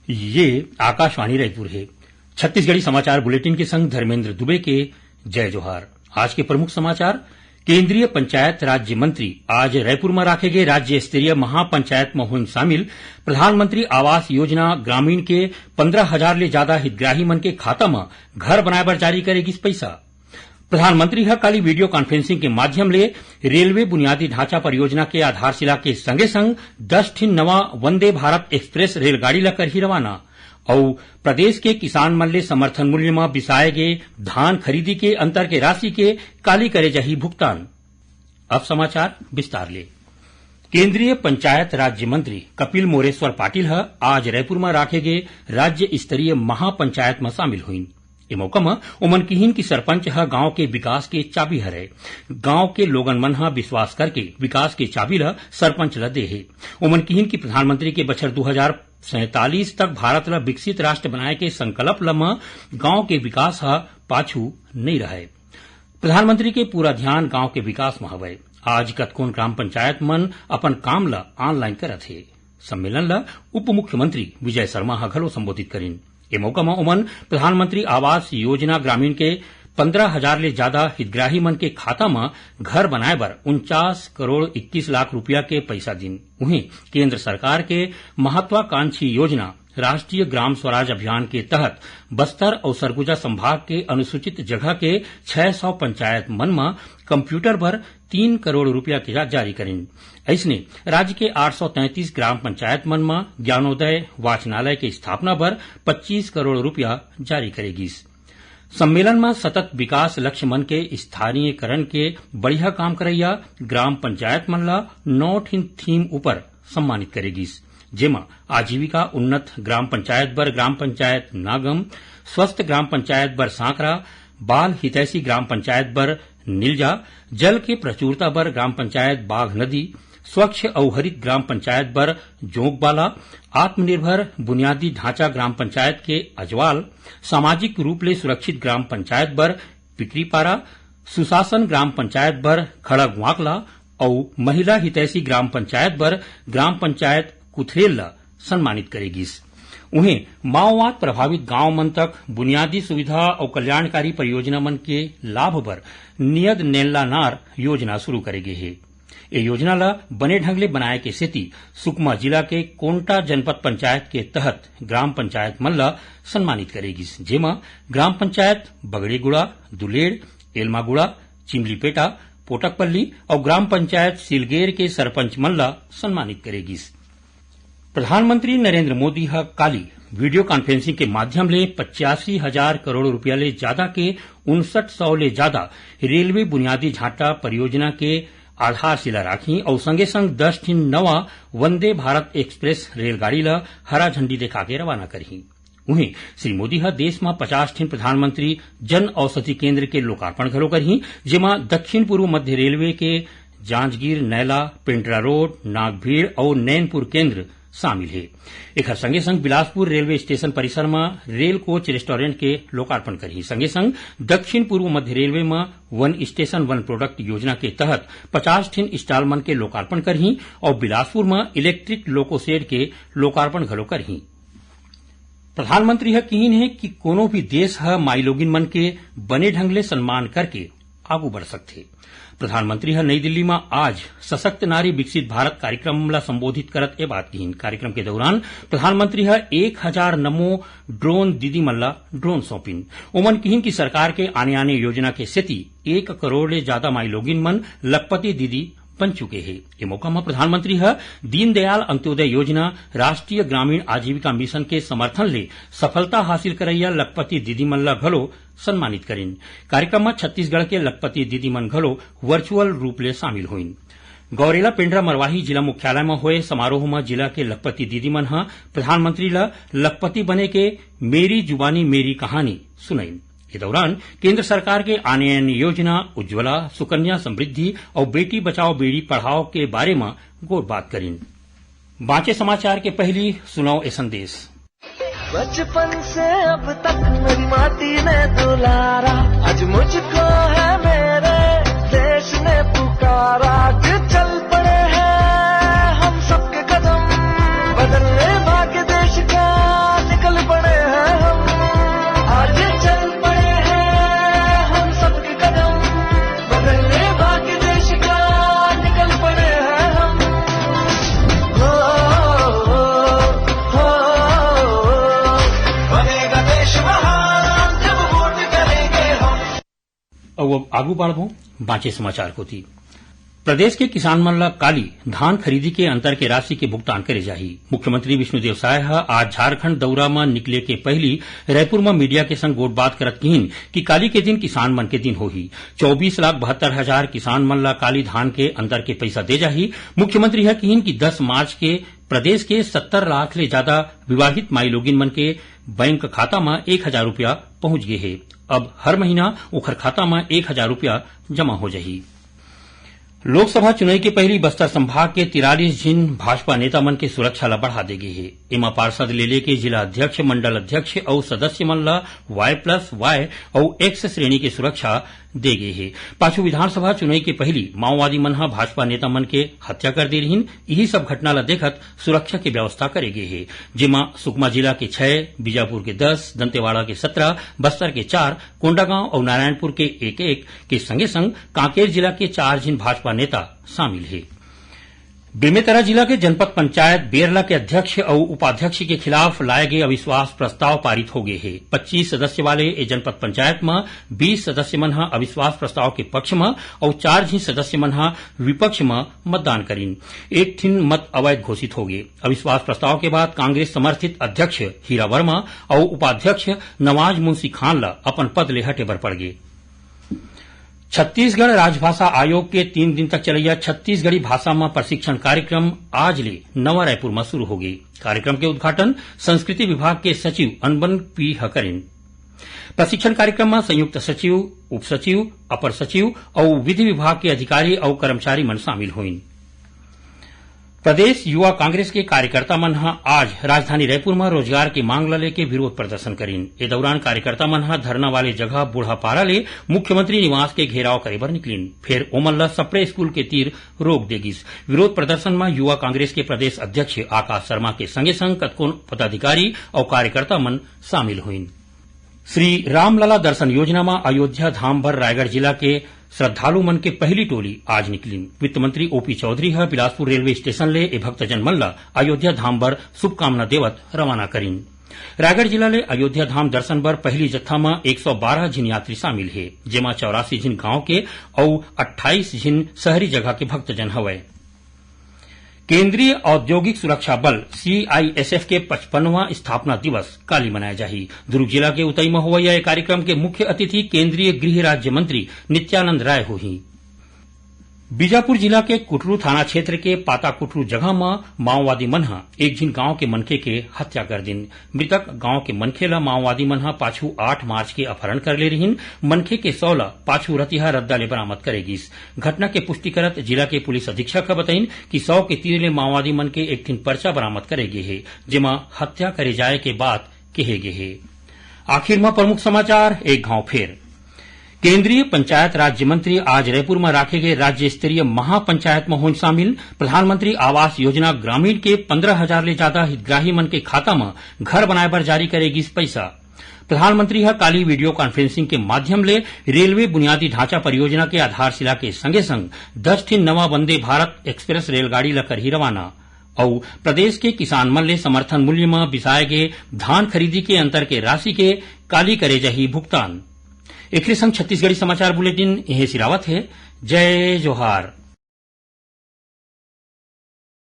ये आकाशवाणी रायपुर है। छत्तीसगढ़ी समाचार बुलेटिन के संग धर्मेंद्र दुबे के जय जोहार। आज के प्रमुख समाचार। केंद्रीय पंचायत राज्य मंत्री आज रायपुर में राखे गए राज्य स्तरीय महापंचायत में हुई शामिल। प्रधानमंत्री आवास योजना ग्रामीण के 15,000 ले ज्यादा हितग्राही मन के खाता में घर बनाए बर जारी करेगी पैसा। प्रधानमंत्री कल वीडियो कॉन्फ्रेंसिंग के माध्यम ले रेलवे बुनियादी ढांचा परियोजना के आधारशिला के संगे संग 10 ठिन नवा वंदे भारत एक्सप्रेस रेलगाड़ी ला करही रवाना और प्रदेश के किसान मन ले समर्थन मूल्य में बिसाए गए धान खरीदी के अंतर के राशि के काली करे जाही भुगतान। अब समाचार विस्तार ले। केंद्रीय पंचायत राज्य मंत्री कपिल मोरेश्वर पाटिल आज रायपुर में राखे गए राज्य स्तरीय महापंचायत में शामिल हुई। ए मौका में उमन किहिन की सरपंच गांव के विकास के चाबी हरे। गांव के लोगन मन विश्वास करके विकास के चाबी ला सरपंच ला दे है। उमन किहिन की प्रधानमंत्री के बछर 2047 तक भारत ला विकसित राष्ट्र बनाए के संकल्प ला गांव के विकास पाछू नहीं रहे। प्रधानमंत्री के पूरा ध्यान गांव के विकास में हवे। आज कतकोन ग्राम पंचायत मन अपन काम ला ऑनलाइन करत है। सम्मेलन ला उप मुख्यमंत्री विजय शर्मा घलो संबोधित करीन। ए मौका में उमन प्रधानमंत्री आवास योजना ग्रामीण के 15,000 ले ज्यादा हितग्राही मन के खाता में घर बनाए बर 49 करोड़ 21 लाख रुपया के पैसा दिन। वहीं केंद्र सरकार के महत्वाकांक्षी योजना राष्ट्रीय ग्राम स्वराज अभियान के तहत बस्तर और सरगुजा संभाग के अनुसूचित जगह के 600 पंचायत मन में कंप्यूटर पर 3 करोड़ रुपया के जारी करें। ऐसने राज्य के 833 ग्राम पंचायत मन में ज्ञानोदय वाचनालय के स्थापना पर 25 करोड़ रुपया जारी करेगी। सम्मेलन में सतत विकास लक्ष्य मन के स्थानीयकरण के बढ़िया काम करैया ग्राम पंचायत मन ला 9 थीम ऊपर सम्मानित करेगी, जेमा आजीविका उन्नत ग्राम पंचायत बर ग्राम पंचायत नागम, स्वस्थ ग्राम पंचायत बर सांकरा, बाल हितैषी ग्राम पंचायत बर नीलजा, जल के प्रचुरता बर ग्राम पंचायत बाघ नदी, स्वच्छ और हरित ग्राम पंचायत बर जोंकबाला, आत्मनिर्भर बुनियादी ढांचा ग्राम पंचायत के अजवाल, सामाजिक रूप ले सुरक्षित ग्राम पंचायत बर पिकरीपारा, सुशासन ग्राम पंचायत बर खड़गवाकला और महिला हितैषी ग्राम पंचायत बर ग्राम पंचायत कुथरेल ला सम्मानित करेगी। उन्हें माओवाद प्रभावित गांव मन तक बुनियादी सुविधा और कल्याणकारी परियोजना मन के लाभ बर नियद नेल्ला नार योजना शुरू करेगे है। ये योजना ला बने ढंग ले बनाए के सेती सुकमा जिला के कोंटा जनपद पंचायत के तहत ग्राम पंचायत मन ला सम्मानित करेगी, जेमा ग्राम पंचायत बगड़ेगुड़ा, दुलेड़, एलमागुड़ा, चिमलीपेटा, पोटकपल्ली और ग्राम पंचायत सिलगेर के सरपंच मन ला सम्मानित करेगी। प्रधानमंत्री नरेंद्र मोदी काली वीडियो कॉन्फ्रेंसिंग के माध्यम ले 85,000 करोड़ रुपया ले ज्यादा के 5900 ले ज्यादा रेलवे बुनियादी ढांचा परियोजना के आधारशिला राखी और संगे संग 10 ठिन नवा वंदे भारत एक्सप्रेस रेलगाड़ी ला हरा झंडी दिखा के रवाना करही। वहीं श्री मोदी देश में 50 ठिन प्रधानमंत्री जन औषधि केंद्र के लोकार्पण घलो करही, जेमा दक्षिण पूर्व मध्य रेलवे के जांजगीर, नैला, पेंड्रा रोड, नागभीड़ और नैनपुर केंद्र शामिल है। एक संगे संग बिलासपुर रेलवे स्टेशन परिसर में रेल कोच रेस्टोरेंट के लोकार्पण करी। संगे संग दक्षिण पूर्व मध्य रेलवे में वन स्टेशन वन प्रोडक्ट योजना के तहत 50 ठिन स्टॉल मन के लोकार्पण करही और बिलासपुर में इलेक्ट्रिक लोकोशेड के लोकार्पण घलो करही। प्रधानमंत्री कहीन है कि कोनो भी देश माईलोगिन मन के बने ढंग ले सम्मान करके आगू बढ़ सकते। प्रधानमंत्री नई दिल्ली में आज सशक्त नारी विकसित भारत कार्यक्रम ला संबोधित करत ए बात कही। कार्यक्रम के दौरान प्रधानमंत्री 1000 नमो ड्रोन दीदी मल्ला ड्रोन सौंपिन। उमन कहीन की सरकार के आने आने योजना के सेती 1 करोड़ ले ज्यादा माईलोगिन मन लखपति दीदी बन चुके हैं। ये मौका में प्रधानमंत्री दीनदयाल अंत्योदय योजना राष्ट्रीय ग्रामीण आजीविका मिशन के समर्थन ले सफलता हासिल करैया लखपति दीदी मन ला घलो सम्मानित करें। कार्यक्रम में छत्तीसगढ़ के लखपति दीदी मन घलो वर्चुअल रूप ले शामिल हुईन। गौरेला पेंड्रा मरवाही जिला मुख्यालय में हुए समारोह में जिला के लखपति दीदी मन प्रधानमंत्री ला लखपति बने के मेरी जुबानी मेरी कहानी सुनाईन। इस दौरान केंद्र सरकार के आने आने योजना उज्ज्वला, सुकन्या समृद्धि और बेटी बचाओ बेटी पढ़ाओ के बारे में गौर बात करें। बाँचे समाचार के पहली सुनाओ ए संदेश। बचपन से अब तक मेरी माटी ने दुलारा, आज मुझको है मेरे देश ने पुकारा। चल पड़े हैं हम सबके कदम, बदलने भाग्य देश का अब आगू बढ़ो बाँचे समाचार को थी। प्रदेश के किसान मन ला काली धान खरीदी के अंतर के राशि के भुगतान करे जाही। मुख्यमंत्री विष्णुदेव साय आज झारखंड दौरा में निकले के पहली रायपुर में मीडिया के संग गोटबात करत कहिन कि काली के दिन किसान मन के दिन होही। 24,72,000 किसान मन ला काली धान के अंतर के पैसा दे जाही। मुख्यमंत्री है कहिन कि 10 मार्च के प्रदेश के 70 लाख ले ज्यादा विवाहित माई लोगिन मन के बैंक खाता में 1,000 रूपया पहुंच गए है। अब हर महीना ओखर खाता में 1,000 रूपया जमा हो जाही। लोकसभा चुनाव के पहली बस्तर संभाग के 43 जिन भाजपा नेता मन के सुरक्षा ला बढ़ा दे गए है। एमा पार्षद ले के जिला अध्यक्ष, मंडल अध्यक्ष और सदस्य मन ला Y+Y और X श्रेणी के सुरक्षा दे गए है। पाछू विधानसभा चुनाव के पहली माओवादी मन भाजपा नेता मन के हत्या कर दे रही। यही सब घटना ला देखत सुरक्षा की व्यवस्था करे गए है, जेमा सुकमा जिला के 6, बीजापुर के 10, दंतेवाड़ा के 17, बस्तर के 4, कोंडागांव और नारायणपुर के 1-1 के संगे संग कांकेर जिला के 4 जिन भाजपा नेता शामिल है। बेमेतरा जिला के जनपद पंचायत बेरला के अध्यक्ष और उपाध्यक्ष के खिलाफ लाए गए अविश्वास प्रस्ताव पारित हो गए हैं। 25 सदस्य वाले ए जनपद पंचायत में 20 सदस्य मन अविश्वास प्रस्ताव के पक्ष में और 4 ही सदस्य मन विपक्ष में मतदान करीन। एक ठिन मत अवैध घोषित हो गए। अविश्वास प्रस्ताव के बाद कांग्रेस समर्थित अध्यक्ष हीरा वर्मा और उपाध्यक्ष नवाज मुंशी खान ला अपन पद ले हटे बर पड़ गए। छत्तीसगढ़ राजभाषा आयोग के 3 दिन तक चलैया छत्तीसगढ़ी भाषा में प्रशिक्षण कार्यक्रम आज ले नवा रायपुर में शुरू हो गई। कार्यक्रम के उद्घाटन संस्कृति विभाग के सचिव अनबन पी करेन। प्रशिक्षण कार्यक्रम में संयुक्त सचिव, उप सचिव, अपर सचिव और विधि विभाग के अधिकारी और कर्मचारी मन शामिल हुई। प्रदेश युवा कांग्रेस के कार्यकर्ता मन आज राजधानी रायपुर में रोजगार की मांग ला लेके विरोध प्रदर्शन करीन। ए दौरान कार्यकर्ता मन धरना वाले जगह बूढ़ापारा ले मुख्यमंत्री निवास के घेराव करे बर निकलिन। फिर ओमन ला सपड़े स्कूल के तीर रोक देगिस। विरोध प्रदर्शन में युवा कांग्रेस के प्रदेश अध्यक्ष आकाश शर्मा के संगे संग कतको पदाधिकारी और कार्यकर्ता मन शामिल हुई। श्री रामलला दर्शन योजना में अयोध्या धाम भर रायगढ़ जिला के श्रद्धालु मन के पहली टोली आज निकली। वित्त मंत्री ओपी चौधरी बिलासपुर रेलवे स्टेशन ले ए भक्तजन मन ला अयोध्या धाम बर शुभकामना देवत रवाना करीन। रायगढ़ जिला ले अयोध्या धाम दर्शन बर पहली जत्था में 112 जिन यात्री शामिल है, जेमा 84 जिन गांव के और 28 जिन शहरी जगह के भक्तजन हवय। केंद्रीय औद्योगिक सुरक्षा बल CISF के 55वां स्थापना दिवस काली मनाया जाही। दुर्ग जिला के उतई में हुआ कार्यक्रम के मुख्य अतिथि केंद्रीय गृह राज्य मंत्री नित्यानंद राय हुई। बीजापुर जिला के कुटरू थाना क्षेत्र के पाता कुटरू जगह में माओवादी मन एक जिन गांव के मनखे के हत्या कर दिन। मृतक गांव के मनखे ला माओवादी मन पाछू 8 मार्च के अपहरण कर ले रहीन। मनखे के शव ला पाछू रतिहा रद्दा ले बरामद करेगिस। घटना के पुष्टि करत जिला के पुलिस अधीक्षक बताइन कि शव के तीर ले माओवादी मन के एक दिन पर्चा बरामद करे गे है, जेमा हत्या करे जाए के बात कहे गे है। आखिर में प्रमुख समाचार एक घाव फेर। केंद्रीय पंचायत राज्य मंत्री आज रायपुर में राखे गए राज्य स्तरीय महापंचायत में हों शामिल। प्रधानमंत्री आवास योजना ग्रामीण के 15,000 ले ज्यादा हितग्राही मन के खाता में घर बनाए बर जारी करेगी पैसा। प्रधानमंत्री काली वीडियो कॉन्फ्रेंसिंग के माध्यम ले रेलवे बुनियादी ढांचा परियोजना के आधारशिला के संगे संग 10 ठिन नवा वंदे भारत एक्सप्रेस रेलगाड़ी ला करही रवाना। और प्रदेश के किसान मन ले समर्थन मूल्य में बिसाए गए धान खरीदी के अंतर के राशि के काली करे जाही भुगतान। एक संग छत्तीसगढ़ी समाचार बुलेटिन यही सिरावत है। जय जोहार।